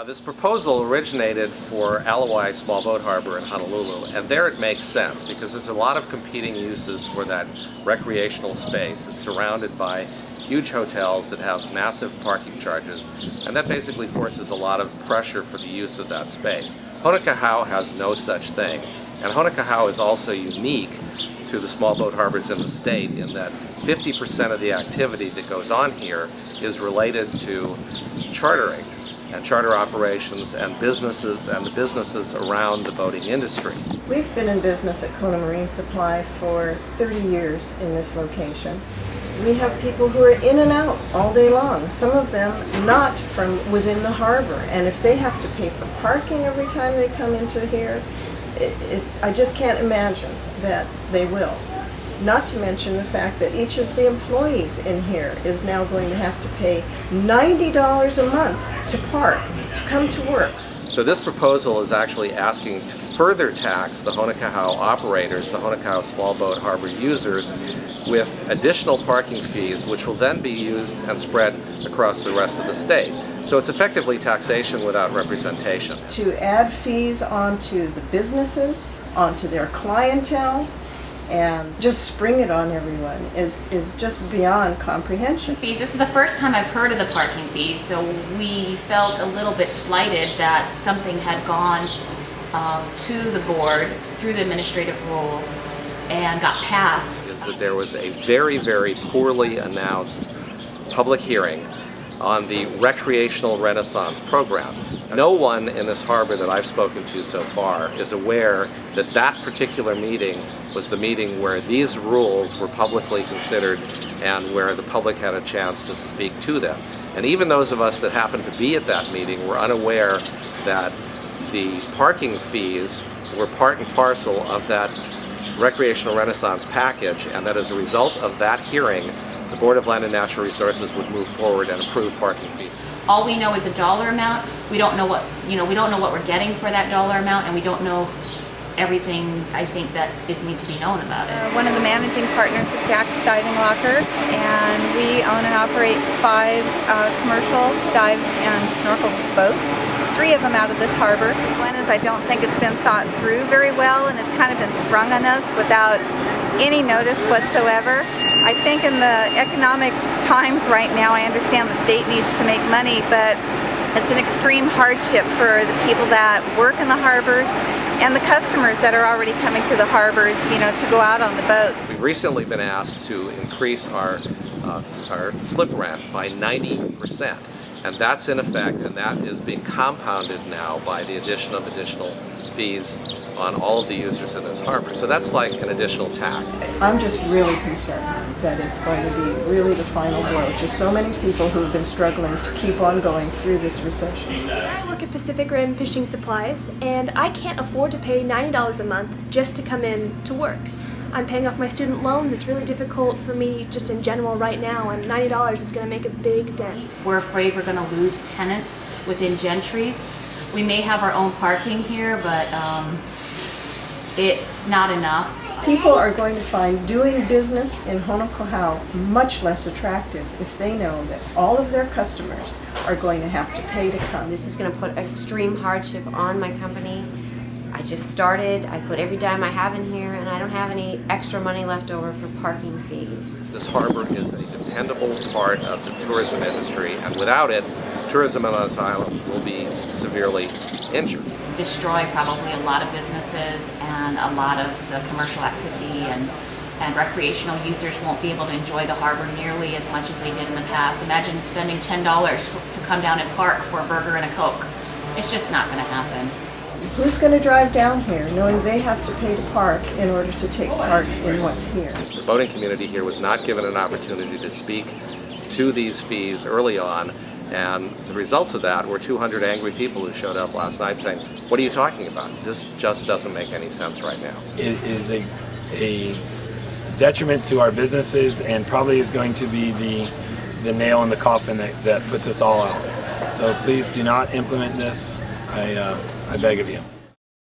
This proposal originated for Alawai Small Boat Harbor in Honolulu, and there it makes sense because there's a lot of competing uses for that recreational space that's surrounded by huge hotels that have massive parking charges, and that basically forces a lot of pressure for the use of that space. Honokohau has no such thing, and Honokohau is also unique to the small boat harbors in the state in that 50% of the activity that goes on here is related to chartering and charter operations and businesses and the businesses around the boating industry. We've been in business at Kona Marine Supply for 30 years in this location. We have people who are in and out all day long, some of them not from within the harbor, and if they have to pay for parking every time they come into here, I just can't imagine that they will. Not to mention the fact that each of the employees in here is now going to have to pay $90 a month to park, to come to work. So this proposal is actually asking to further tax the Honokohau operators, the Honokohau small boat harbor users, with additional parking fees, which will then be used and spread across the rest of the state. So it's effectively taxation without representation. To add fees onto the businesses, onto their clientele, and just spring it on everyone is just beyond comprehension. Fees. This is the first time I've heard of the parking fees, so we felt a little bit slighted that something had gone to the board through the administrative rules and got passed. Is that there was a very, very poorly announced public hearing on the Recreational Renaissance program. No one in this harbor that I've spoken to so far is aware that that particular meeting was the meeting where these rules were publicly considered and where the public had a chance to speak to them. And even those of us that happened to be at that meeting were unaware that the parking fees were part and parcel of that Recreational Renaissance package, and that as a result of that hearing, the Board of Land and Natural Resources would move forward and approve parking fees. All we know is a dollar amount. We don't know what we're getting for that dollar amount, and we don't know everything I think that needs to be known about it. One of the managing partners of Jack's Diving Locker, and we own and operate 5 commercial dive and snorkel boats. 3 of them out of this harbor. One is I don't think it's been thought through very well, and it's kind of been sprung on us without any notice whatsoever. I think in the economic times right now, I understand the state needs to make money, but it's an extreme hardship for the people that work in the harbors and the customers that are already coming to the harbors, to go out on the boats. We've recently been asked to increase our slip rent by 90%. And that's in effect, and that is being compounded now by the addition of additional fees on all of the users in this harbor. So that's like an additional tax. I'm just really concerned that it's going to be really the final blow to so many people who've been struggling to keep on going through this recession. I work at Pacific Rim Fishing Supplies, and I can't afford to pay $90 a month just to come in to work. I'm paying off my student loans. It's really difficult for me just in general right now, and $90 is going to make a big dent. We're afraid we're going to lose tenants within Gentry's. We may have our own parking here, but it's not enough. People are going to find doing business in Honokohau much less attractive if they know that all of their customers are going to have to pay to come. This is going to put extreme hardship on my company. I just started, I put every dime I have in here, and I don't have any extra money left over for parking fees. This harbor is a dependable part of the tourism industry, and without it, tourism on this island will be severely injured. Destroy probably a lot of businesses and a lot of the commercial activity, and recreational users won't be able to enjoy the harbor nearly as much as they did in the past. Imagine spending $10 to come down and park for a burger and a Coke. It's just not going to happen. Who's going to drive down here knowing they have to pay to park in order to take part in what's here? The boating community here was not given an opportunity to speak to these fees early on, and the results of that were 200 angry people who showed up last night saying, "What are you talking about? This just doesn't make any sense right now." It is a detriment to our businesses, and probably is going to be the nail in the coffin that puts us all out. So please do not implement this. I beg of you.